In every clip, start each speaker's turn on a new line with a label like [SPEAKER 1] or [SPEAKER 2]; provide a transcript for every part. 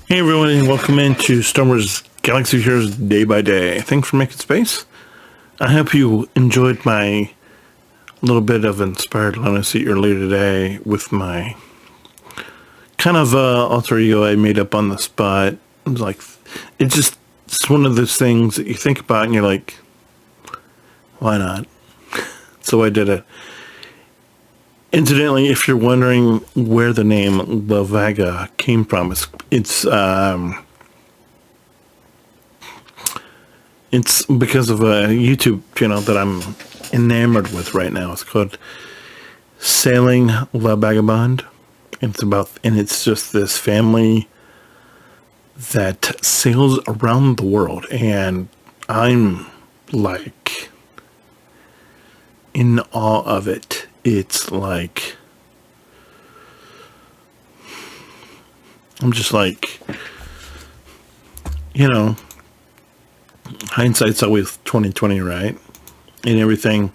[SPEAKER 1] Hey everyone, and welcome into Star Wars Galaxy of Heroes Day by Day. Thanks for making space. I hope you enjoyed my little bit of inspired lunacy earlier today with my kind of alter ego I made up on the spot. It was like, it's one of those things that you think about and you're like, why not? So I did it. Incidentally, if you're wondering where the name La Vaga came from, it's because of a YouTube channel that I'm enamored with right now. It's called Sailing La Vagabond. It's just this family that sails around the world, and I'm like in awe of it. It's like, I'm just like, hindsight's always 20/20, right? And everything,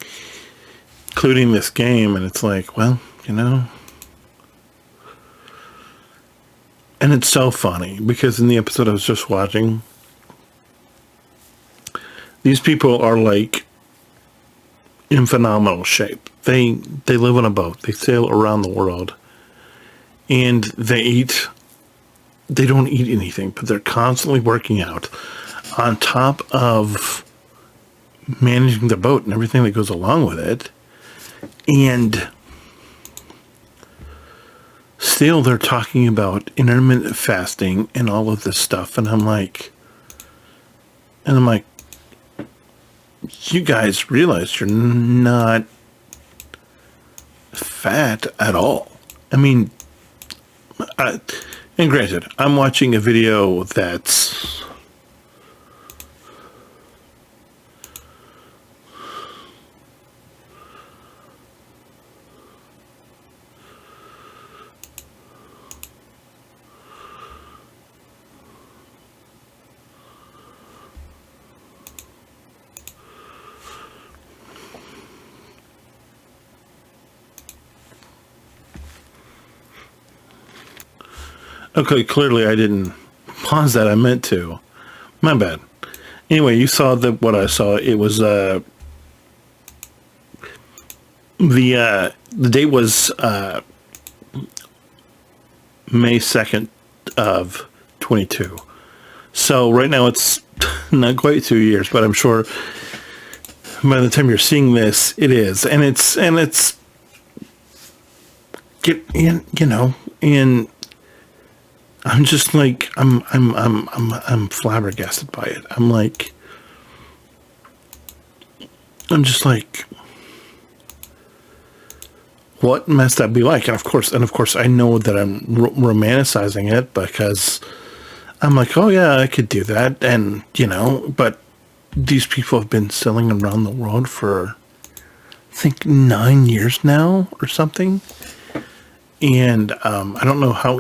[SPEAKER 1] including this game, and it's like, well, and it's so funny because in the episode I was just watching, these people are like in phenomenal shape. They live on a boat. They sail around the world, and they don't eat anything, but they're constantly working out on top of managing the boat and everything that goes along with it. And still they're talking about intermittent fasting and all of this stuff. And I'm like, you guys realize you're not fat at all. I mean, and granted, I'm watching a video that's okay, clearly I didn't pause that. I meant to. My bad. Anyway, you saw what I saw. It was the date was May 2nd of 22. So right now it's not quite 2 years, but I'm sure by the time you're seeing this, it is, and it's and I'm just like, I'm flabbergasted by it. I'm just like, what must that be like? And of course, I know that I'm romanticizing it because I'm like, oh yeah, I could do that, and but these people have been sailing around the world for, I think, 9 years now or something, and I don't know how.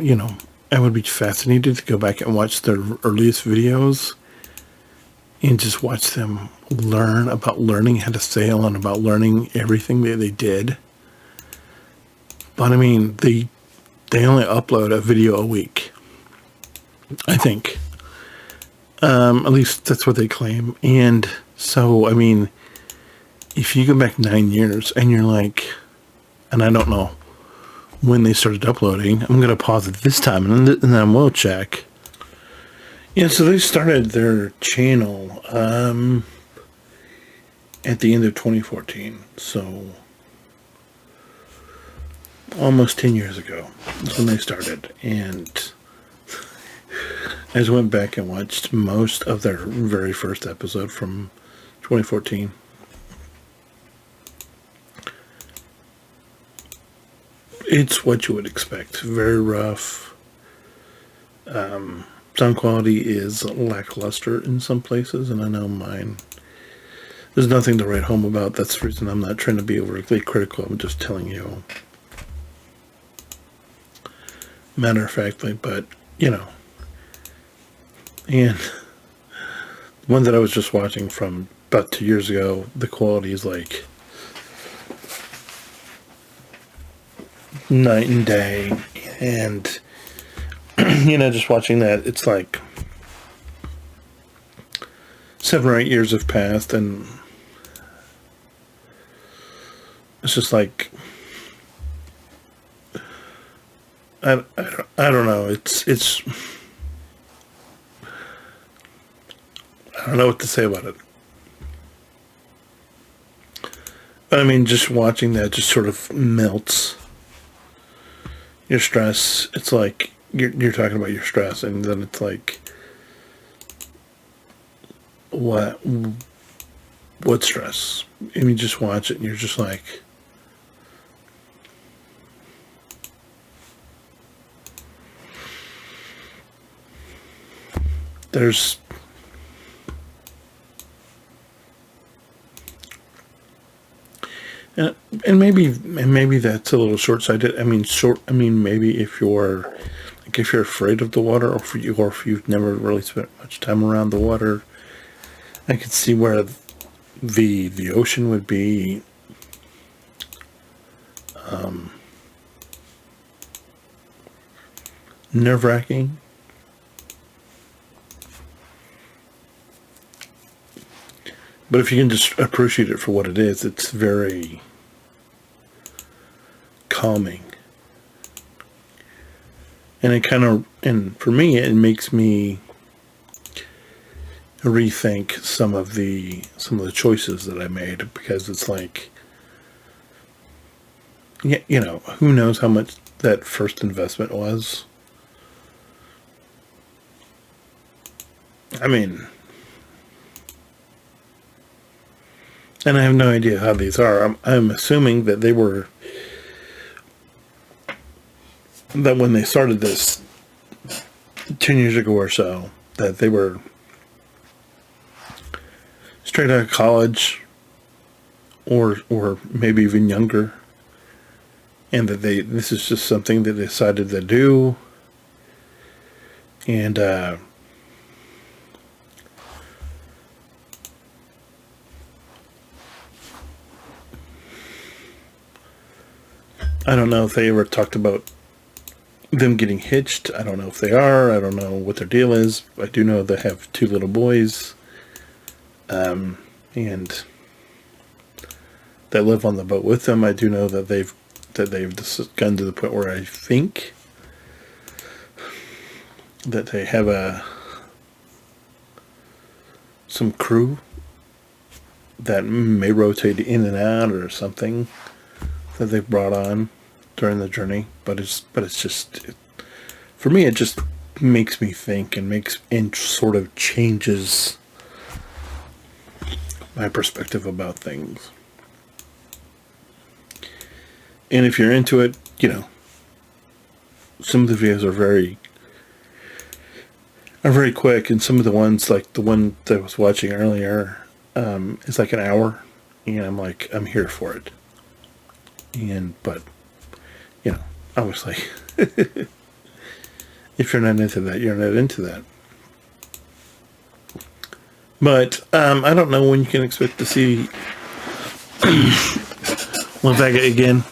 [SPEAKER 1] I would be fascinated to go back and watch their earliest videos and just watch them learning how to sail and about learning everything that they did. But I mean, they only upload a video a week, I think. At least that's what they claim. And so, I mean, if you go back 9 years and you're like, and I don't know when they started uploading, I'm going to pause it this time and then we'll check. Yeah, so they started their channel at the end of 2014. So almost 10 years ago is when they started. And I just went back and watched most of their very first episode from 2014. It's what you would expect. Very rough. Sound quality is lackluster in some places, and I know mine. There's nothing to write home about. That's the reason I'm not trying to be overly critical. I'm just telling you matter of factly, but and the one that I was just watching from about 2 years ago, the quality is like night and day, and just watching that, it's like 7 or 8 years have passed, and it's just like, I don't know. It's I don't know what to say about it. I mean, just watching that just sort of melts your stress. It's like you're talking about your stress, and then it's like, what stress? And you just watch it, and you're just like, there's and maybe that's a little short-sighted. I mean, maybe if you're afraid of the water, or if you've never really spent much time around the water, I could see where the ocean would be nerve-wracking. But if you can just appreciate it for what it is, it's very calming. And and for me, it makes me rethink some of the choices that I made, because it's like, yeah, who knows how much that first investment was. I mean, and I have no idea how these are. I'm assuming that that when they started this 10 years ago or so, that they were straight out of college, or maybe even younger, and that this is just something they decided to do, and I don't know if they ever talked about them getting hitched. I don't know if they are. I don't know what their deal is. I do know they have 2 little boys, and that live on the boat with them. I do know that they've just gotten to the point where I think that they have some crew that may rotate in and out or something that they've brought on during the journey. But it's just, for me, it just makes me think, and sort of changes my perspective about things. And if you're into it, some of the videos are very quick, and some of the ones, like the one that I was watching earlier, is like an hour, and I'm here for it. But obviously, if you're not into that, you're not into that. But I don't know when you can expect to see Lavega again.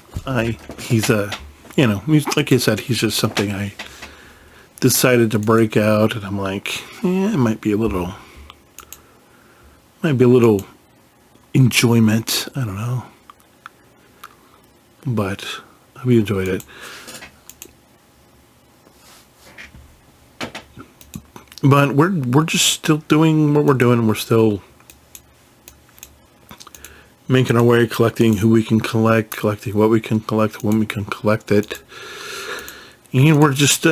[SPEAKER 1] He's like you said, he's just something I decided to break out, and I'm like, it might be a little enjoyment. I don't know, but we enjoyed it. But we're just still doing what we're doing. We're still making our way, collecting who we can collect, collecting what we can collect, when we can collect it. And we're just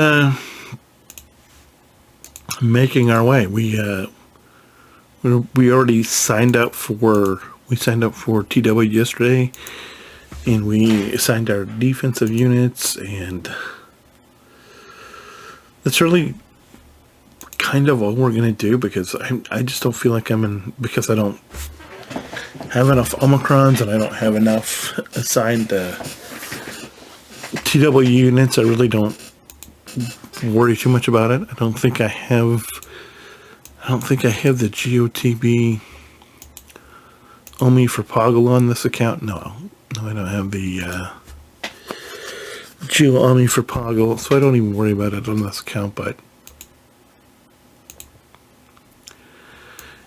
[SPEAKER 1] making our way. We already signed up for TW yesterday, and we assigned our defensive units, and that's really kind of all we're going to do, because I just don't feel like because I don't have enough Omicrons, and I don't have enough assigned TW units. I really don't worry too much about it. I don't think I have the GOTB Omi for Poggle on this account. No, I don't have the Geo Ami for Poggle, so I don't even worry about it on this account, but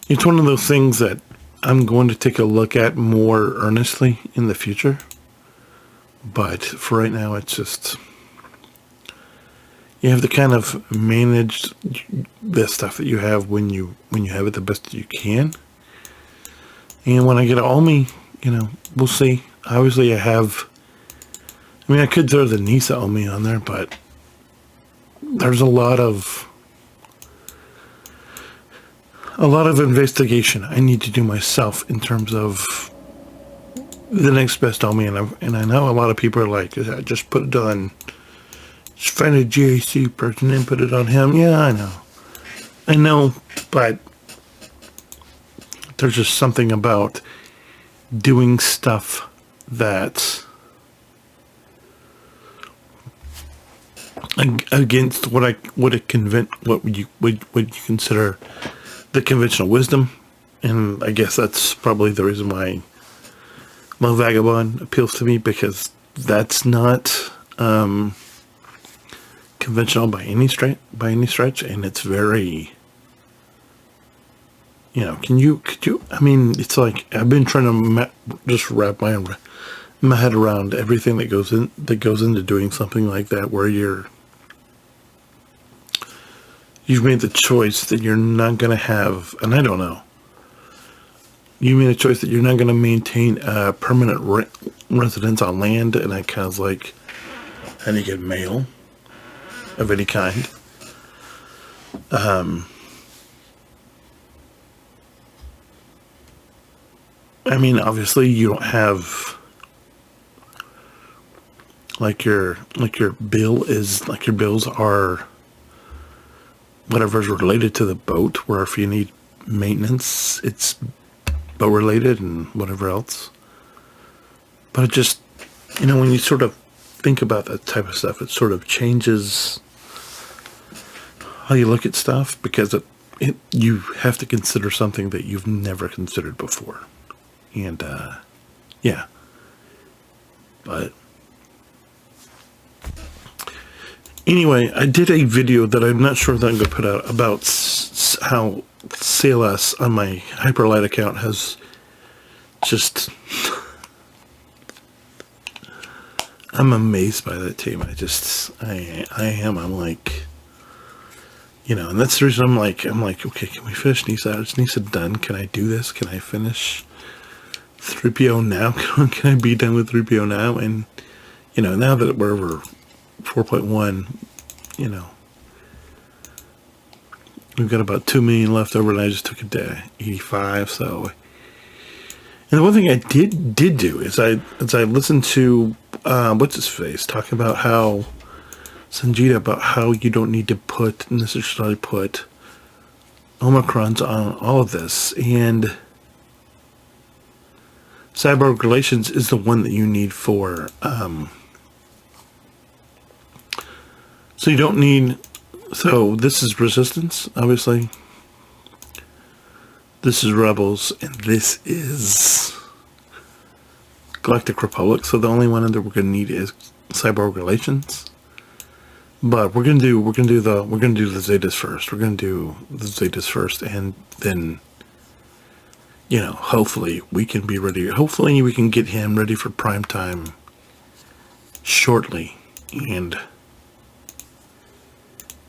[SPEAKER 1] it's one of those things that I'm going to take a look at more earnestly in the future. But for right now, it's just, you have to kind of manage the stuff that you have when you have it the best that you can. And when I get Omi, we'll see. Obviously, I could throw the Nisa Omi on there, but there's a lot of investigation I need to do myself in terms of the next best Omi, and I know a lot of people are like, just put it on, just find a GAC person and put it on him. Yeah, I know, but there's just something about doing stuff that against what you consider the conventional wisdom, and I guess that's probably the reason why Mo Vagabond appeals to me, because that's not conventional by any stretch, and it's very, could you? I mean, it's like I've been trying to just wrap my head around everything that goes into doing something like that, where you've made the choice that you're not going to have, and I don't know. You made a choice that you're not going to maintain a permanent residence on land, and I kind of like, how do you get mail of any kind? I mean, obviously, you don't have your bills are whatever's related to the boat, where if you need maintenance, it's boat related and whatever else. But it just, when you sort of think about that type of stuff, it sort of changes how you look at stuff, because you have to consider something that you've never considered before. And, yeah. But anyway, I did a video that I'm not sure that I'm going to put out about how CLS on my Hyperlight account has just... I'm amazed by that team. I am. I'm like, and that's the reason I'm like, okay, can we finish Nisa? Is Nisa done? Can I do this? Can I finish 3PO now? Can I be done with 3PO now? And, now that we're over 4.1, we've got about 2 million left over, and I just took it to 85. So, and the one thing I did do is I listened to what's his face talking about how Sanjita, about how you don't need to necessarily put Omicrons on all of this, and cyber relations is the one that you need for. So you don't need. So this is Resistance, obviously. This is Rebels, and this is Galactic Republic. So the only one that we're going to need is Cyborg Relations. But we're gonna do the Zetas first. We're gonna do the Zetas first, and then, hopefully we can be ready. Hopefully we can get him ready for prime time shortly and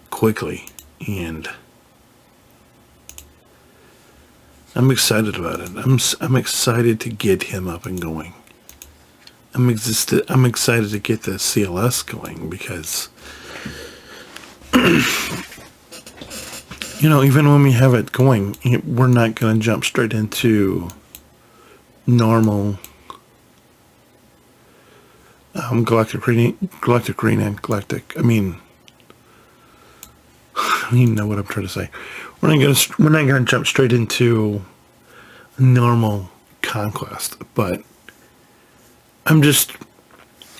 [SPEAKER 1] quickly, and I'm excited about it. I'm excited to get him up and going. I'm excited to get the CLS going, because even when we have it going, we're not going to jump straight into normal galactic green and galactic. I mean, you know what I'm trying to say. We're not going to jump straight into normal conquest, but I'm just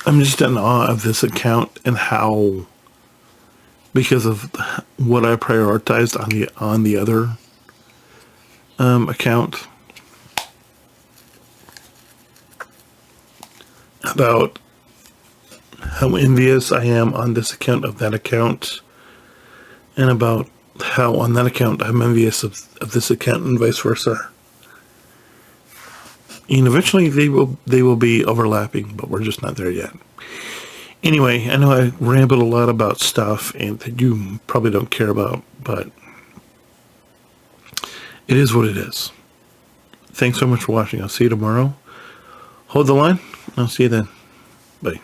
[SPEAKER 1] in awe of this account and how, because of what I prioritized on the other account, about how envious I am on this account of that account, and about how on that account I'm envious of this account and vice versa. And eventually they will be overlapping, but we're just not there yet. Anyway, I know I rambled a lot about stuff and that you probably don't care about, but it is what it is. Thanks so much for watching. I'll see you tomorrow. Hold the line. I'll see you then. Bye.